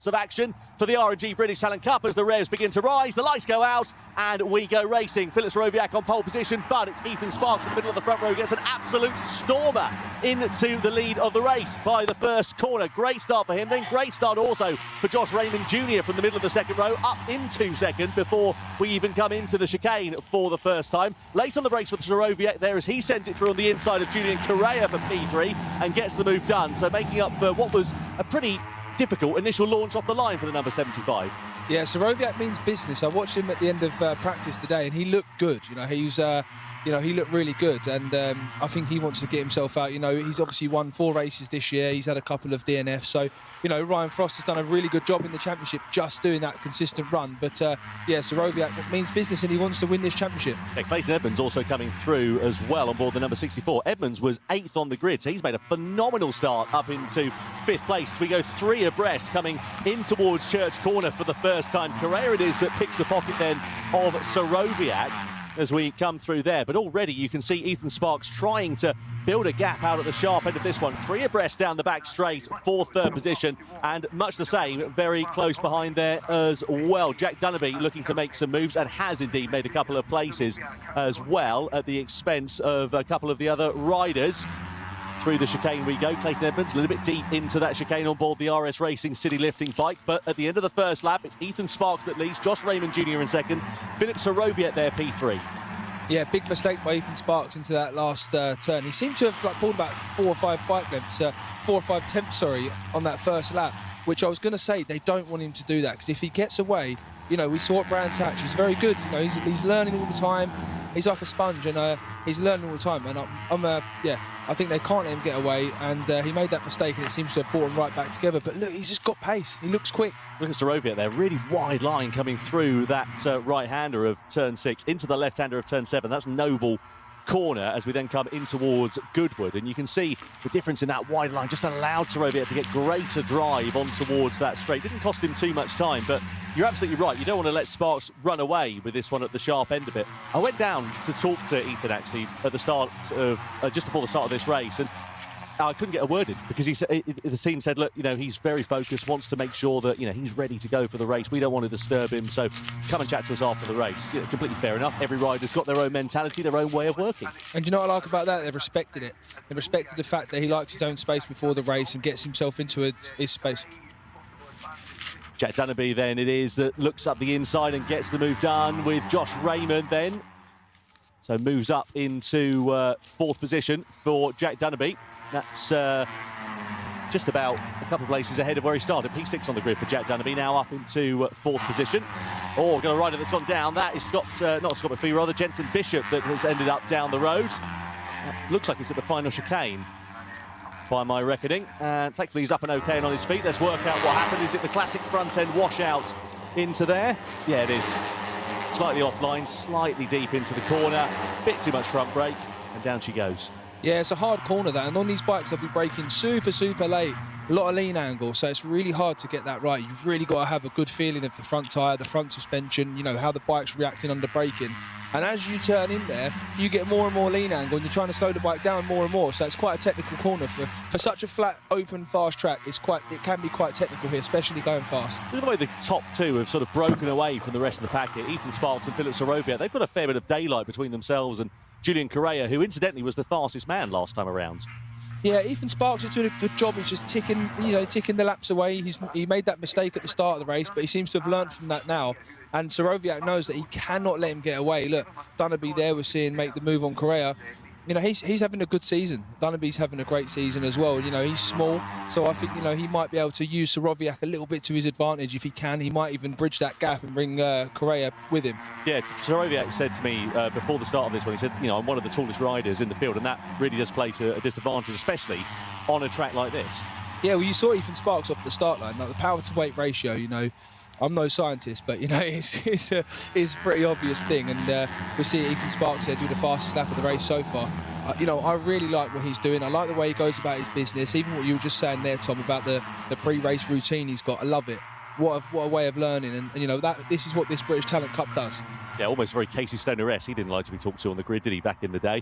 Of action for the R&G British Talent Cup as the revs begin to rise, the lights go out and we go racing. Philip Sorowiak on pole position, but it's Ethan Sparks in the middle of the front row, gets an absolute stormer into the lead of the race by the first corner. Great start for him, then great start also for Josh Raymond Jr. from the middle of the second row up into second before we even come into the chicane for the first time. Late on the brakes for Sorowiak there as he sent it through on the inside of Julian Correa for P3 and gets the move done, so making up for what was a pretty difficult initial launch off the line for the number 75. Yeah, Sorowiak means business. I watched him at the end of practice today, and he looked good. He looked really good, and I think he wants to get himself out. He's obviously won 4 races this year. He's had a couple of DNFs, so Ryan Frost has done a really good job in the championship, just doing that consistent run. But yeah, Sorowiak means business, and he wants to win this championship. Yeah, Clayton Edmonds also coming through as well on board the number 64. Edmonds was 8th on the grid, so he's made a phenomenal start up into 5th place. We go 3 abreast coming in towards Church Corner for the first time. Correa it is that picks the pocket then of Sorowiak as we come through there, but already you can see Ethan Sparks trying to build a gap out at the sharp end of this one. 3 abreast down the back straight for 3rd position, and much the same, very close behind there as well. Jack Dunnerby looking to make some moves and has indeed made a couple of places as well at the expense of a couple of the other riders. Through the chicane we go. Clayton Edmonds a little bit deep into that chicane on board the RS Racing City Lifting bike, but at the end of the first lap it's Ethan Sparks that leads, Josh Raymond Jr. in second, Philip Sorowiak there P3. Yeah, big mistake by Ethan Sparks into that last turn. He seemed to have pulled about 4 or 5 bike lengths, 4 or 5 tenths, on that first lap, which I was going to say they don't want him to do that, because if he gets away, we saw at Brands Hatch, he's very good. He's learning all the time. He's like a sponge, and he's learning all the time. And I think they can't let him get away. And he made that mistake, and it seems to have brought him right back together. But look, he's just got pace. He looks quick. Look at Sorowiak there, really wide line coming through that right-hander of turn 6 into the left-hander of turn 7. That's Noble corner as we then come in towards Goodwood, and you can see the difference in that wide line just allowed Sorowiak to get greater drive on towards that straight. Didn't cost him too much time, but you're absolutely right, you don't want to let Sparks run away with this one at the sharp end of it. I went down to talk to Ethan actually at the start of just before the start of this race, and I couldn't get a word in because the team said, look, he's very focused, wants to make sure that he's ready to go for the race. We don't want to disturb him, so come and chat to us after the race. Completely fair enough. Every rider's got their own mentality, their own way of working. And you know what I like about that? They've respected it. They've respected the fact that he likes his own space before the race and gets himself into his space. Jack Dunnerby then it is that looks up the inside and gets the move done with Josh Raymond then. So moves up into 4th position for Jack Dunnerby. That's just about a couple of places ahead of where he started. P6 on the grid for Jack Dunnerby, now up into 4th position. Oh, got a rider that's gone down. That is not Scott McPhee, rather Jensen Bishop that has ended up down the road. Looks like he's at the final chicane by my reckoning. And thankfully he's up and okay and on his feet. Let's work out what happened. Is it the classic front end washout into there? Yeah, it is. Slightly offline, slightly deep into the corner. Bit too much front brake, and down she goes. Yeah, it's a hard corner that, and on these bikes they'll be braking super late, a lot of lean angle, so it's really hard to get that right. You've really got to have a good feeling of the front tyre, the front suspension, how the bike's reacting under braking. And as you turn in there, you get more and more lean angle, and you're trying to slow the bike down more and more. So it's quite a technical corner for such a flat, open, fast track. It can be quite technical here, especially going fast. Look at the way the top 2 have sort of broken away from the rest of the pack here. Ethan Sparks and Philip Sorowiak, they've got a fair bit of daylight between themselves and Julian Correa, who incidentally was the fastest man last time around. Yeah, Ethan Sparks is doing a good job. He's just ticking the laps away. He made that mistake at the start of the race, but he seems to have learned from that now. And Sorowiak knows that he cannot let him get away. Look, Dunnerby there we're seeing make the move on Correa. He's having a good season. Dunnerby's having a great season as well. He's small, so I think, he might be able to use Sorowiak a little bit to his advantage if he can. He might even bridge that gap and bring Correa with him. Yeah, Sorowiak said to me before the start of this one, he said, I'm one of the tallest riders in the field, and that really does play to a disadvantage, especially on a track like this. Yeah, well, you saw Ethan Sparks off the start line, like the power to weight ratio, I'm no scientist, but it's a pretty obvious thing, and we see Ethan Sparks there do the fastest lap of the race so far. I really like what he's doing. I like the way he goes about his business. Even what you were just saying there, Tom, about the pre-race routine he's got. I love it. what a way of learning, and you know, this is what this British Talent Cup does. Yeah, almost very Casey Stoner-esque. He didn't like to be talked to on the grid, did he, back in the day?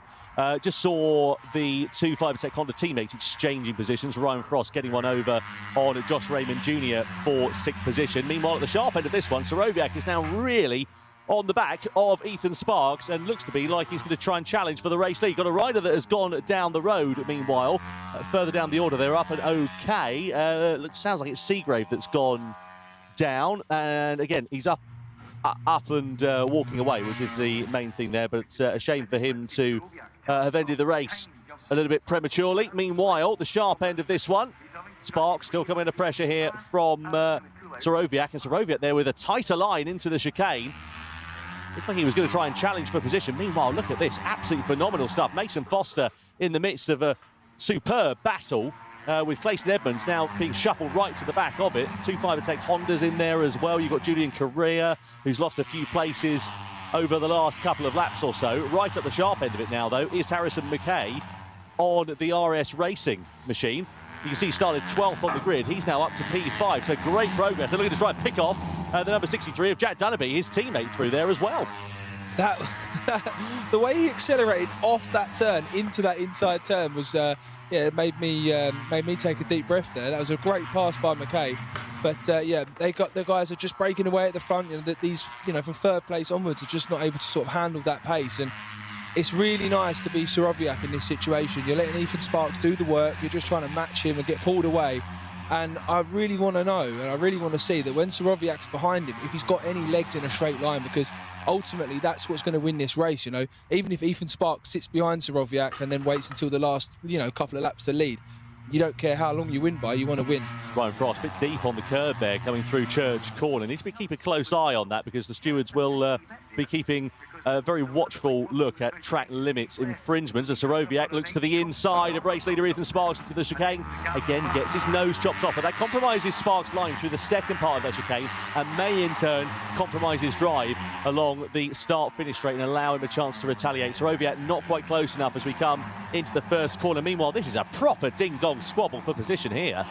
Just saw the two Fibertech Honda teammates exchanging positions. Ryan Frost getting one over on Josh Raymond Jr. for 6th position. Meanwhile, at the sharp end of this one, Soroviak is now really on the back of Ethan Sparks and looks to be like he's going to try and challenge for the race lead. Got a rider that has gone down the road, meanwhile. Further down the order, they're up and okay. Sounds like it's Seagrave that's gone down. And again, he's up and walking away, which is the main thing there, but a shame for him to have ended the race a little bit prematurely. Meanwhile, the sharp end of this one, Sparks still coming under pressure here from Soroviak, and Soroviak there with a tighter line into the chicane. Looked like he was going to try and challenge for position. Meanwhile, look at this, absolutely phenomenal stuff. Mason Foster in the midst of a superb battle with Clayton Edmonds now being shuffled right to the back of it. Two Fibertech Hondas in there as well. You've got Julian Correa, who's lost a few places over the last couple of laps or so. Right at the sharp end of it now, though, is Harrison McKay on the RS Racing machine. You can see he started 12th on the grid. He's now up to P5, so great progress. And looking to try and pick off the number 63 of Jack Dunnerby, his teammate, through there as well. The way he accelerated off that turn into that inside turn was, yeah, it made me take a deep breath there. That was a great pass by McKay. But yeah, the guys are just breaking away at the front. You know, that these, you know, from 3rd place onwards are just not able to sort of handle that pace. And it's really nice to be Soroviak in this situation. You're letting Ethan Sparks do the work. You're just trying to match him and get pulled away. And I really want to know, and I really want to see that when Soroviak's behind him, if he's got any legs in a straight line, because ultimately that's what's going to win this race. You know, even if Ethan Sparks sits behind Soroviak and then waits until the last, you know, couple of laps to lead, you don't care how long you win by, you want to win. Ryan Frost, a bit deep on the curve there, coming through Church Corner. Need to keep a close eye on that, because the stewards will be keeping a very watchful look at track limits infringements. As Soroviak looks to the inside of race leader Ethan Sparks into the chicane, again gets his nose chopped off, and that compromises Sparks' line through the second part of that chicane, and may in turn compromise his drive along the start-finish straight and allow him a chance to retaliate. Soroviak not quite close enough as we come into the first corner. Meanwhile, this is a proper ding-dong squabble for position here.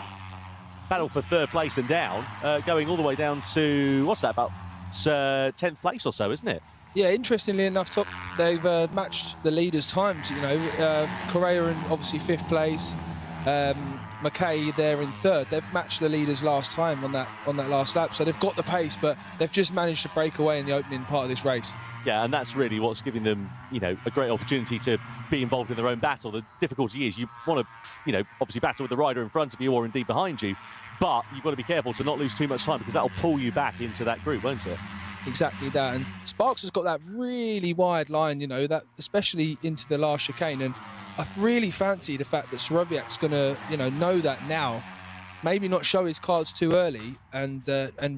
Battle for 3rd place and down, going all the way down to, what's that, about 10th place or so, isn't it? Yeah, interestingly enough, they've matched the leaders' times. You know, Correa in obviously 5th place, McKay there in 3rd. They've matched the leaders last time on that last lap, so they've got the pace, but they've just managed to break away in the opening part of this race. Yeah, and that's really what's giving them, you know, a great opportunity to be involved in their own battle. The difficulty is you want to, you know, obviously battle with the rider in front of you or indeed behind you, but you've got to be careful to not lose too much time, because that'll pull you back into that group, won't it? Exactly that, and Sparks has got that really wide line, you know, that especially into the last chicane, and I really fancy the fact that Soroviak's going to, you know that now, maybe not show his cards too early, and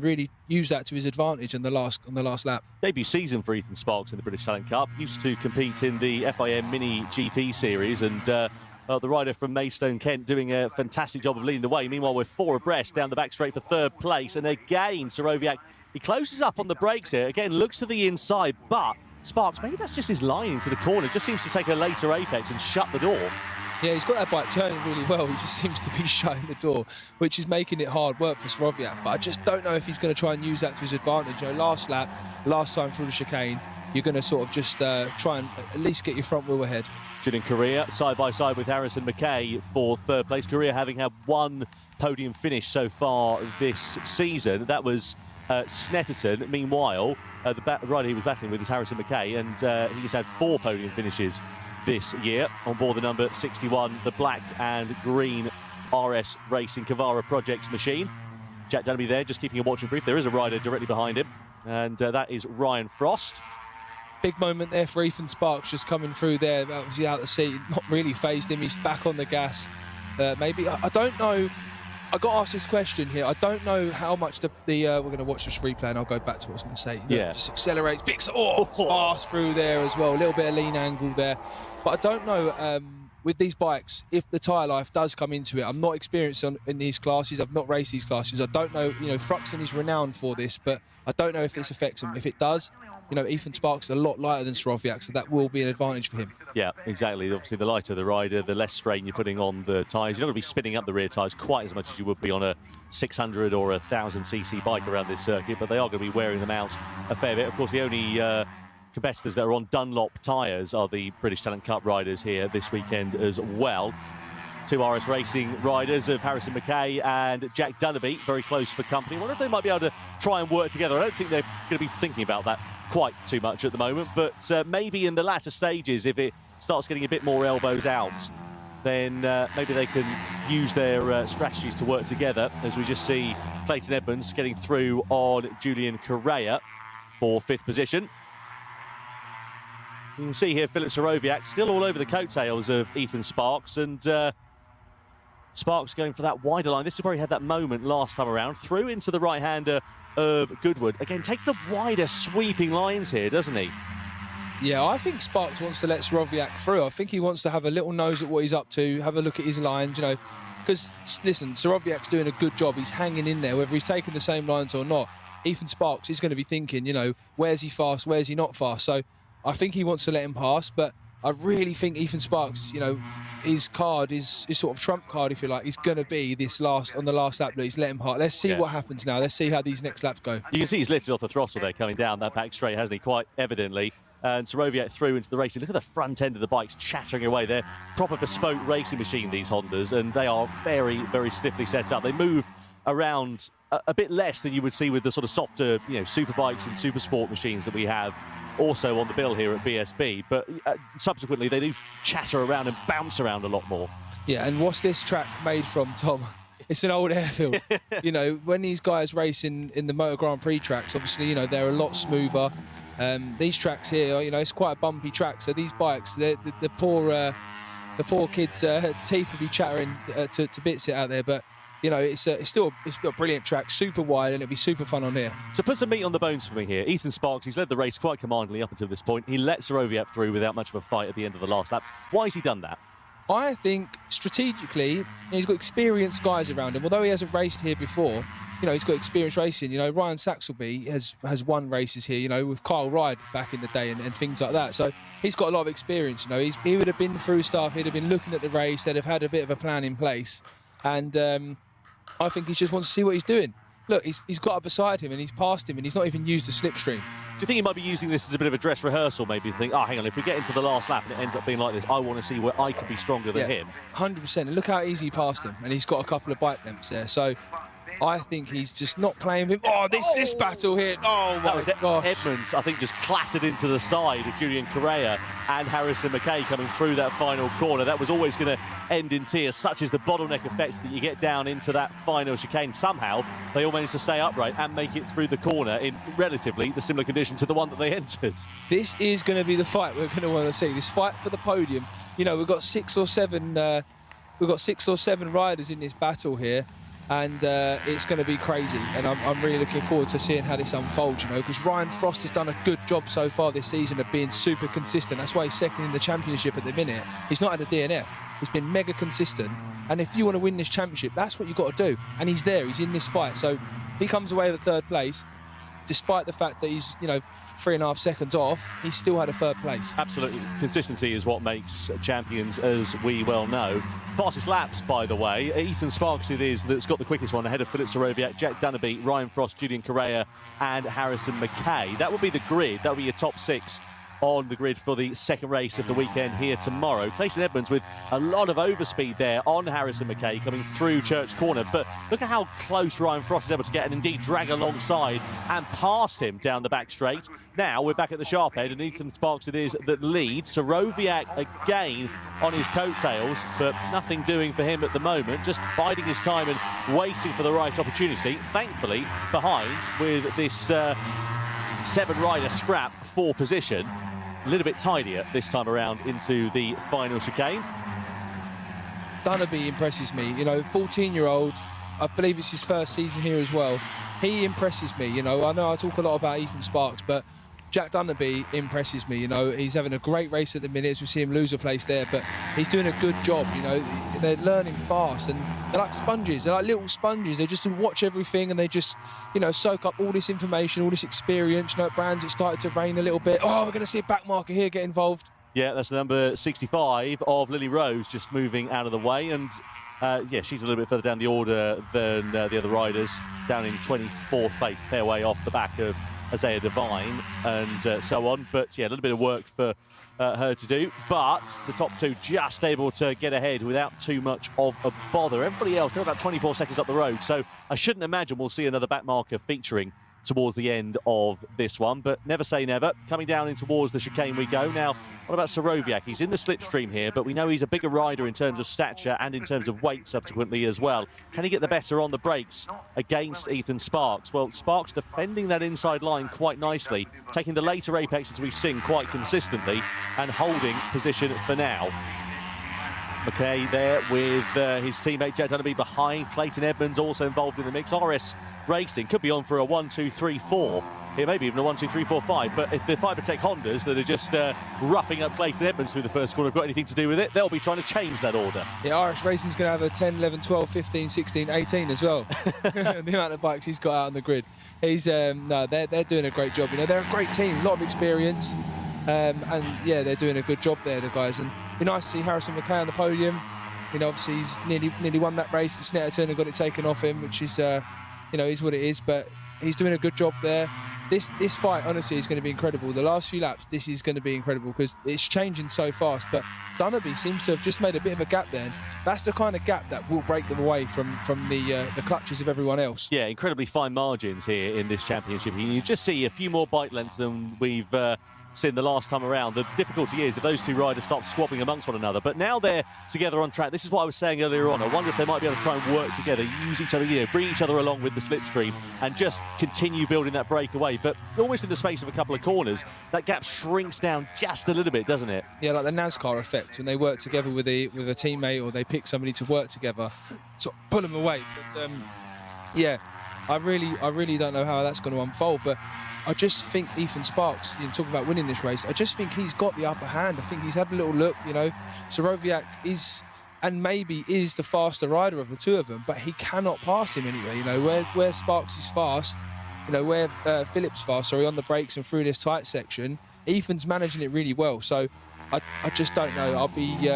really use that to his advantage on the last lap. Debut season for Ethan Sparks in the British Talent Cup. Used to compete in the FIM Mini GP series, and the rider from Maidstone, Kent, doing a fantastic job of leading the way. Meanwhile, we're 4 abreast down the back straight for 3rd place, and again Soroviak, he closes up on the brakes here. Again, looks to the inside, but Sparks, maybe that's just his line into the corner. Just seems to take a later apex and shut the door. Yeah, he's got that bike turning really well. He just seems to be shutting the door, which is making it hard work for Soroviak. But I just don't know if he's going to try and use that to his advantage. You know, last lap, last time through the chicane, you're going to sort of just try and at least get your front wheel ahead. Julian Correa side by side with Harrison McKay for 3rd place. Correa having had 1 podium finish so far this season. That was Snetterton. Meanwhile, the rider he was battling with is Harrison McKay, and he's had 4 podium finishes this year on board the number 61, the black and green RS Racing Cavara Projects machine. Jack Dunnerby there, just keeping a watching brief. There is a rider directly behind him, and that is Ryan Frost. Big moment there for Ethan Sparks, just coming through there, obviously out of the seat, not really phased him. He's back on the gas. Maybe, I don't know. I got asked this question here. I don't know how much we're going to watch this replay, and I'll go back to what I was going to say. Yeah. Just accelerates, fast through there as well. A little bit of lean angle there. But I don't know, with these bikes, if the tyre life does come into it. I'm not experienced in these classes. I've not raced these classes. I don't know, you know, Fruxton is renowned for this, but I don't know if this affects them. If it does, you know, Ethan Sparks is a lot lighter than Sorowiak, so that will be an advantage for him. Yeah, exactly. Obviously, the lighter the rider, the less strain you're putting on the tyres. You're not going to be spinning up the rear tyres quite as much as you would be on a 600 or a 1000cc bike around this circuit, but they are going to be wearing them out a fair bit. Of course, the only competitors that are on Dunlop tyres are the British Talent Cup riders here this weekend as well. Two RS Racing riders of Harrison McKay and Jack Dunnerby, very close for company. I wonder if they might be able to try and work together. I don't think they're going to be thinking about that quite too much at the moment, but maybe in the latter stages, if it starts getting a bit more elbows out, then maybe they can use their strategies to work together, as we just see Clayton Edmonds getting through on Julian Correa for 5th position. You can see here Philip Sorowiak still all over the coattails of Ethan Sparks, and Sparks going for that wider line. This is where he had that moment last time around, through into the right-hander of Goodwood. Again, takes the wider sweeping lines here, doesn't he? Yeah, I think Sparks wants to let Sorowiak through. I think he wants to have a little nose at what he's up to, have a look at his lines, you know, because, listen, Sorowiak's doing a good job. He's hanging in there, whether he's taking the same lines or not. Ethan Sparks is going to be thinking, you know, where's he fast, where's he not fast? So I think he wants to let him pass, but I really think Ethan Sparks, you know, his card, his sort of trump card, if you like, is going to be this on the last lap that he's let him pass. Let's see what happens now. Let's see how these next laps go. You can see he's lifted off the throttle there coming down that back straight, hasn't he, quite evidently. And Sorowiak through into the racing. Look at the front end of the bikes chattering away. They're proper bespoke racing machine, these Hondas, and they are very, very stiffly set up. They move around a bit less than you would see with the sort of softer, you know, super bikes and super sport machines that we have also on the bill here at BSB, but subsequently they do chatter around and bounce around a lot more. Yeah, and what's this track made from, Tom? It's an old airfield. You know, when these guys race in the Motor Grand Prix tracks, obviously, you know, they're a lot smoother. These tracks here, you know, it's quite a bumpy track, so these bikes, the poor kids' teeth will be chattering to bits out there, but you know, it's still a brilliant track, super wide, and it'll be super fun on here. So put some meat on the bones for me here. Ethan Sparks, he's led the race quite commandingly up until this point. He let Sorowiak through without much of a fight at the end of the last lap. Why has he done that? I think strategically, he's got experienced guys around him. Although he hasn't raced here before, you know, he's got experience racing. You know, Ryan Saxelby has won races here, you know, with Kyle Ryde back in the day and things like that. So he's got a lot of experience, you know. He would have been through stuff, he'd have been looking at the race, they'd have had a bit of a plan in place. And I think he just wants to see what he's doing. Look, he's got up beside him and he's passed him and he's not even used the slipstream. Do you think he might be using this as a bit of a dress rehearsal, maybe? Think, oh, hang on, if we get into the last lap and it ends up being like this, I want to see where I can be stronger than him. 100%. And look how easy he passed him. And he's got a couple of bike lengths there. So I think he's just not playing with him. Oh, this battle here. Oh, my God. Edmonds, I think, just clattered into the side of Julian Correa and Harrison McKay coming through that final corner. That was always going to end in tears. Such is the bottleneck effect that you get down into that final chicane. Somehow, they all managed to stay upright and make it through the corner in relatively the similar condition to the one that they entered. This is going to be the fight we're going to want to see. This fight for the podium. You know, we've got six or seven riders in this battle here. And it's going to be crazy, and I'm really looking forward to seeing how this unfolds, you know, because Ryan Frost has done a good job so far this season of being super consistent. That's why he's second in the championship at the minute. He's not had a DNF. He's been mega consistent, and if you want to win this championship, that's what you've got to do. And he's there. He's in this fight. So if he comes away with a third place, despite the fact that he's, you know, 3.5 seconds off, he's still had a third place. Absolutely. Consistency is what makes champions, as we well know. Fastest laps, by the way. Ethan Sparks it is that's got the quickest one ahead of Philip Sorowiak, Jack Dunnerby, Ryan Frost, Julian Correa and Harrison McKay. That would be the grid. That would be your top 6 on the grid for the second race of the weekend here tomorrow. Clayton Edmonds with a lot of overspeed there on Harrison McKay coming through Church Corner, but look at how close Ryan Frost is able to get and indeed drag alongside and past him down the back straight. Now we're back at the sharp head and Ethan Sparks it is that leads. Sorowiak again on his coattails, but nothing doing for him at the moment, just biding his time and waiting for the right opportunity. Thankfully behind with this 7-rider scrap for position. A little bit tidier this time around into the final chicane. Dunnerby impresses me, you know, 14-year-old, I believe it's his first season here as well. He impresses me, you know. I know I talk a lot about Ethan Sparks, but Jack Dunderby impresses me. You know, he's having a great race at the minute, as we see him lose a place there, but he's doing a good job. You know, they're learning fast, and they're like sponges. They're like little sponges. They just watch everything, and they just, you know, soak up all this information, all this experience. You know, at Brands, it started to rain a little bit. Oh, we're going to see a back marker here get involved. Yeah, that's number 65 of Lily Rose, just moving out of the way. And yeah, she's a little bit further down the order than the other riders, down in 24th place, fair way off the back of Isaiah Devine and so on. But yeah, a little bit of work for her to do. But the top two just able to get ahead without too much of a bother. Everybody else, they're about 24 seconds up the road. So I shouldn't imagine we'll see another back marker featuring towards the end of this one, but never say never. Coming down in towards the chicane we go. Now, what about Soroviak? He's in the slipstream here, but we know he's a bigger rider in terms of stature and in terms of weight subsequently as well. Can he get the better on the brakes against Ethan Sparks? Well, Sparks defending that inside line quite nicely, taking the later apexes we've seen quite consistently and holding position for now. McKay there with his teammate Jack Dunderby behind. Clayton Edmonds also involved in the mix. RS Racing could be on for a 1, 2, 3, 4. Here maybe even a 1, 2, 3, 4, 5. But if the Fibertech Hondas that are just roughing up Clayton Edmonds through the first corner have got anything to do with it, they'll be trying to change that order. Yeah, RS Racing's going to have a 10, 11, 12, 15, 16, 18 as well. The amount of bikes he's got out on the grid. He's no, they're doing a great job. You know, they're a great team, a lot of experience, and yeah, they're doing a good job there, the guys. And it'd be nice to see Harrison McKay on the podium. You know, obviously he's nearly won that race at Snetterton and got it taken off him, which is, you know, is what it is. But he's doing a good job there. This fight, honestly, is going to be incredible. The last few laps, this is going to be incredible because it's changing so fast. But Dunderby seems to have just made a bit of a gap there. That's the kind of gap that will break them away from the clutches of everyone else. Yeah, incredibly fine margins here in this championship. You just see a few more bike lengths than we've seen the last time around. The difficulty is if those two riders start swapping amongst one another. But now they're together on track. This is what I was saying earlier on. I wonder if they might be able to try and work together, use each other, you know, bring each other along with the slipstream and just continue building that breakaway. But almost in the space of a couple of corners, that gap shrinks down just a little bit, doesn't it? Yeah, like the NASCAR effect when they work together with a teammate or they pick somebody to work together, sort of pull them away. But yeah, I really don't know how that's going to unfold. But I just think Ethan Sparks, you know, talking about winning this race, I just think he's got the upper hand. I think he's had a little look, you know. Soroviak is, and maybe is, the faster rider of the two of them, but he cannot pass him anywhere. You know, where Sparks is fast, you know, where Phillips fast, sorry, on the brakes and through this tight section, Ethan's managing it really well. So I just don't know. I'll be, you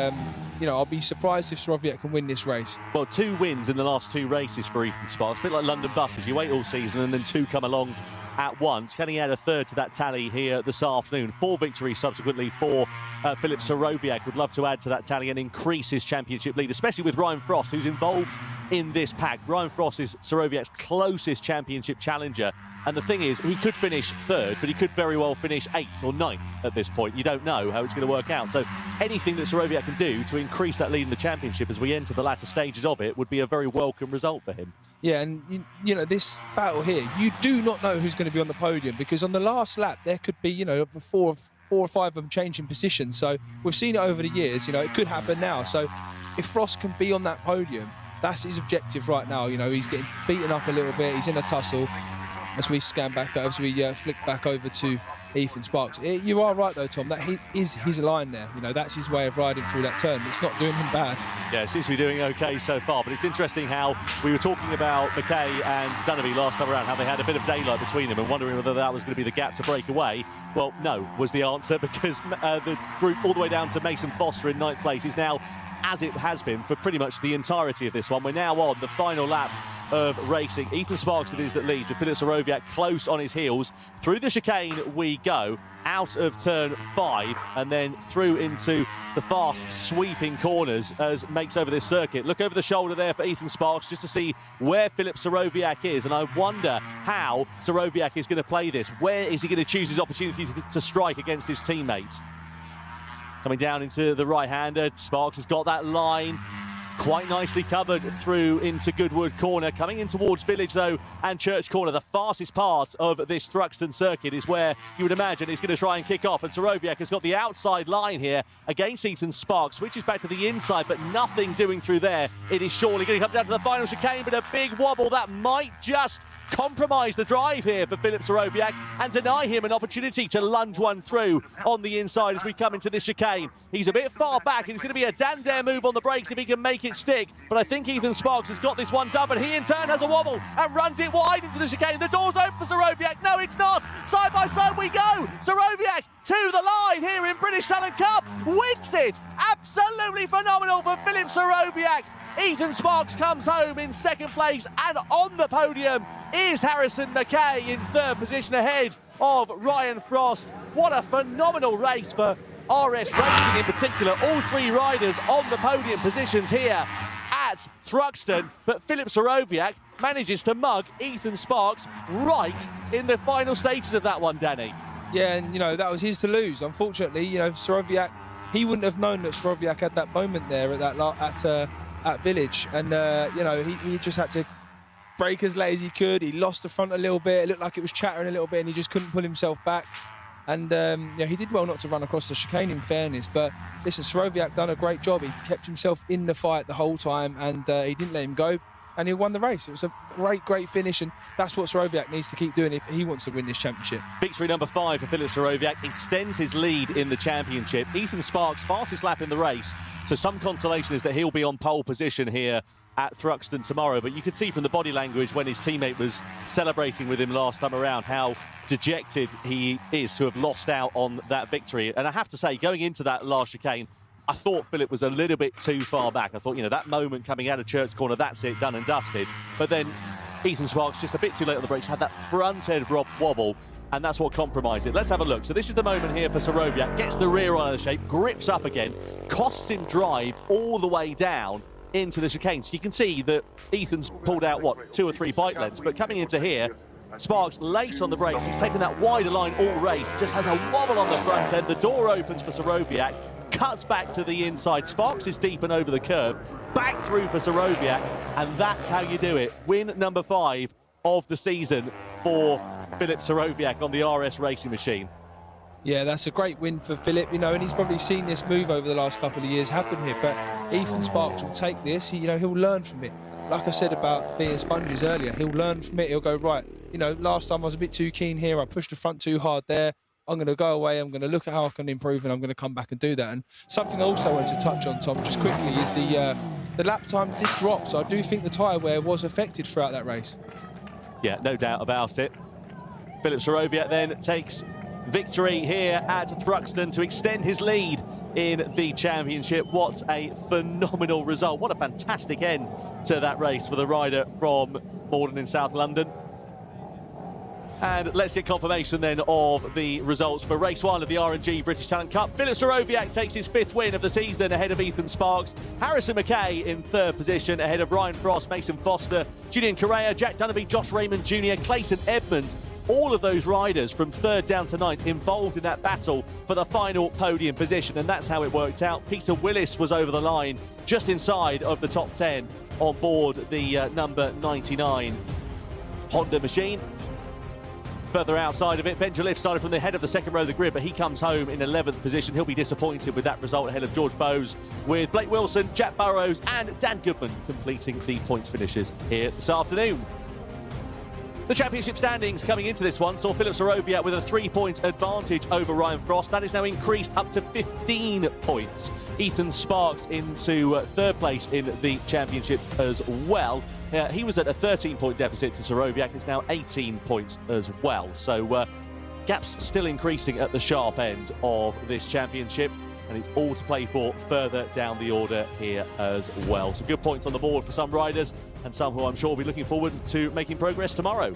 know, I'll be surprised if Soroviak can win this race. Well, 2 wins in the last 2 races for Ethan Sparks, a bit like London buses. You wait all season and then 2 come along at once. Can he add a 3rd to that tally here this afternoon? 4 victories subsequently for Filip Soroviak. Would love to add to that tally and increase his championship lead, especially with Ryan Frost, who's involved in this pack. Ryan Frost is Soroviak's closest championship challenger. And the thing is, he could finish 3rd, but he could very well finish 8th or 9th at this point. You don't know how it's going to work out. So anything that Soroviak can do to increase that lead in the championship as we enter the latter stages of it would be a very welcome result for him. Yeah, and you know, this battle here, you do not know who's going to be on the podium, because on the last lap, there could be, you know, 4 or 5 of them changing positions. So we've seen it over the years, you know, it could happen now. So if Frost can be on that podium, that's his objective right now. You know, he's getting beaten up a little bit, he's in a tussle. As we scan back, as we flick back over to Ethan Sparks. You are right though, Tom, that he is his line there. You know, that's his way of riding through that turn. It's not doing him bad. Yeah, it seems to be doing okay so far, but it's interesting how we were talking about McKay and Dunderby last time around, how they had a bit of daylight between them and wondering whether that was going to be the gap to break away. Well, no, was the answer, because the group all the way down to Mason Foster in 9th place is now, as it has been for pretty much the entirety of this one, we're now on the final lap of racing. Ethan Sparks it is that leads, with Filip Soroviak close on his heels. Through the chicane we go, out of turn 5, and then through into the fast sweeping corners as makes over this circuit. Look over the shoulder there for Ethan Sparks just to see where Filip Soroviak is, and I wonder how Soroviak is going to play this. Where is he going to choose his opportunities to strike against his teammates? Coming down into the right-hander, Sparks has got that line quite nicely covered through into Goodwood Corner. Coming in towards Village, though, and Church Corner. The fastest part of this Thruxton circuit is where you would imagine he's going to try and kick off. And Soroviak has got the outside line here against Ethan Sparks. Switches back to the inside, but nothing doing through there. It is surely going to come down to the final chicane, but a big wobble that might just compromise the drive here for Filip Sorowiak and deny him an opportunity to lunge one through on the inside as we come into this chicane. He's a bit far back, and it's going to be a damn dare move on the brakes if he can make it stick. But I think Ethan Sparks has got this one done, but he in turn has a wobble and runs it wide into the chicane. The door's open for Sorowiak. No, it's not. Side by side we go. Sorowiak to the line here in British Talent Cup. Wins it. Absolutely phenomenal for Filip Sorowiak. Ethan Sparks comes home in second place, and on the podium is Harrison McKay in third position ahead of Ryan Frost. What a phenomenal race for RS Racing in particular. All three riders on the podium positions here at Thruxton, but Filip Sorowiak manages to mug Ethan Sparks right in the final stages of that one, Danny. Yeah, and that was his to lose. Unfortunately, Sorowiak, he wouldn't have known that Sorowiak had that moment there at Village, and he just had to brake as late as he could. He lost the front a little bit. It looked like it was chattering a little bit, and he just couldn't pull himself back. And he did well not to run across the chicane, in fairness. But listen, Sorowiak done a great job. He kept himself in the fight the whole time, and he didn't let him go. And he won the race. It was a great finish, and that's what Sorowiak needs to keep doing if he wants to win this championship. Victory number 5 for Filip Sorowiak extends his lead in the championship. Ethan Sparks, fastest lap in the race, so some consolation is that he'll be on pole position here at Thruxton tomorrow. But you could see from the body language when his teammate was celebrating with him last time around how dejected he is to have lost out on that victory. And I have to say, going into that last chicane, I thought Filip was a little bit too far back. I thought, that moment coming out of Church Corner, that's it, done and dusted. But then Ethan Sparks, just a bit too late on the brakes, had that front end wobble, and that's what compromised it. Let's have a look. So this is the moment here for Sorowiak. Gets the rear out of the shape, grips up again, costs him drive all the way down into the chicane. So you can see that Ethan's pulled out, 2 or 3 bike lengths, but coming into here, Sparks late on the brakes. He's taken that wider line all race, just has a wobble on the front end. The door opens for Sorowiak, cuts back to the inside. Sparks is deep and over the curb, back through for Sorowiak, and that's how you do it. Win number 5 of the season for Filip Sorowiak on the RS Racing machine. Yeah, that's a great win for Filip, and he's probably seen this move over the last couple of years happen here, but Ethan Sparks will take this, he'll learn from it. Like I said about being sponges earlier, he'll learn from it. He'll go, right, last time I was a bit too keen here, I pushed the front too hard there. I'm going to go away, I'm going to look at how I can improve, and I'm going to come back and do that. And something I also wanted to touch on, Tom, just quickly, is the lap time did drop, so I do think the tyre wear was affected throughout that race. Yeah, no doubt about it. Filip Sorowiak then takes victory here at Thruxton to extend his lead in the championship. What a phenomenal result. What a fantastic end to that race for the rider from Morden in South London. And let's get confirmation then of the results for race 1 of the R&G British Talent Cup. Filip Sorowiak takes his 5th win of the season ahead of Ethan Sparks. Harrison McKay in 3rd position ahead of Ryan Frost, Mason Foster, Julian Correa, Jack Dunnerby, Josh Raymond Jr., Clayton Edmonds. All of those riders from 3rd down to 9th involved in that battle for the final podium position, and that's how it worked out. Peter Willis was over the line just inside of the top 10 on board the number 99 Honda machine. Further outside of it, Ben Jalif started from the head of the second row of the grid, but he comes home in 11th position. He'll be disappointed with that result ahead of George Bowes, with Blake Wilson, Jack Burrows and Dan Goodman completing the points finishes here this afternoon. The championship standings coming into this one saw Filip Sorowiak with a 3-point advantage over Ryan Frost. That is now increased up to 15 points. Ethan Sparks into 3rd place in the championship as well. He was at a 13-point deficit to Sorowiak. It's now 18 points as well. So gaps still increasing at the sharp end of this championship, and it's all to play for further down the order here as well. Some good points on the board for some riders, and some who I'm sure will be looking forward to making progress tomorrow.